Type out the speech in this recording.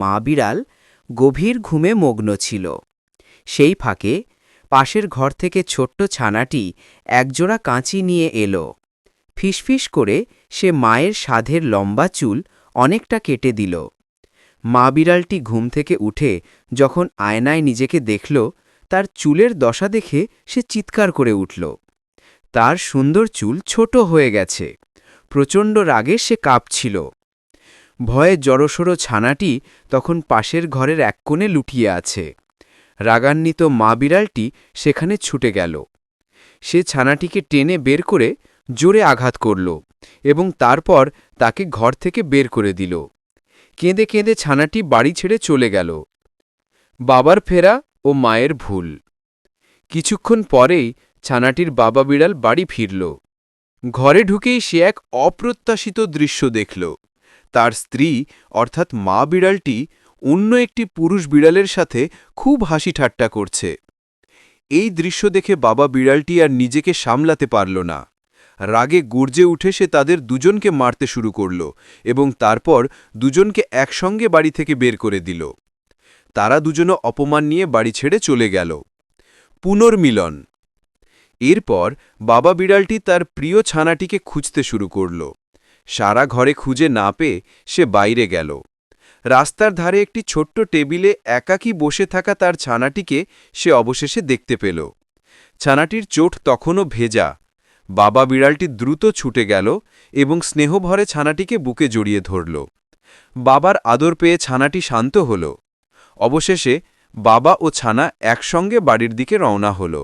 মা বিড়াল গভীর ঘুমে মগ্ন ছিল। সেই ফাঁকে পাশের ঘর থেকে ছোট্ট ছানাটি একজোড়া কাঁচি নিয়ে এলো। ফিসফিস করে সে মায়ের সাধের লম্বা চুল অনেকটা কেটে দিল। মা বিড়ালটি ঘুম থেকে উঠে যখন আয়নায় নিজেকে দেখল, তার চুলের দশা দেখে সে চিৎকার করে উঠল। তার সুন্দর চুল ছোট হয়ে গেছে। প্রচণ্ড রাগে সে কাঁপছিল। ভয়ে জড়সড় ছানাটি তখন পাশের ঘরের এক কোণে লুটিয়ে আছে। রাগান্বিত মা বিড়ালটি সেখানে ছুটে গেল। সে ছানাটিকে টেনে বের করে জোরে আঘাত করল এবং তারপর তাকে ঘর থেকে বের করে দিল। কেঁদে কেঁদে ছানাটি বাড়ি ছেড়ে চলে গেল। বাবার ফেরা ও মায়ের ভুল। কিছুক্ষণ পরেই ছানাটির বাবা বিড়াল বাড়ি ফিরল। ঘরে ঢুকেই সে এক অপ্রত্যাশিত দৃশ্য দেখল। তার স্ত্রী অর্থাৎ মা বিড়ালটি অন্য একটি পুরুষ বিড়ালের সাথে খুব হাসি ঠাট্টা করছে। এই দৃশ্য দেখে বাবা বিড়ালটি আর নিজেকে সামলাতে পারল না। রাগে গর্জে উঠে সে তাদের দুজনকে মারতে শুরু করল এবং তারপর দুজনকে একসঙ্গে বাড়ি থেকে বের করে দিল। তারা দুজনও অপমান নিয়ে বাড়ি ছেড়ে চলে গেল। পুনর্মিলন। এরপর বাবা বিড়ালটি তার প্রিয় ছানাটিকে খুঁজতে শুরু করল। সারা ঘরে খুঁজে না পেয়ে সে বাইরে গেল। রাস্তার ধারে একটি ছোট্ট টেবিলে একাকী বসে থাকা তার ছানাটিকে সে অবশেষে দেখতে পেল। ছানাটির চোট তখনও ভেজা। বাবা বিড়ালটি দ্রুত ছুটে গেল এবং স্নেহভরে ছানাটিকে বুকে জড়িয়ে ধরল। বাবার আদর পেয়ে ছানাটি শান্ত হল। অবশেষে বাবা ও ছানা একসঙ্গে বাড়ির দিকে রওনা হল।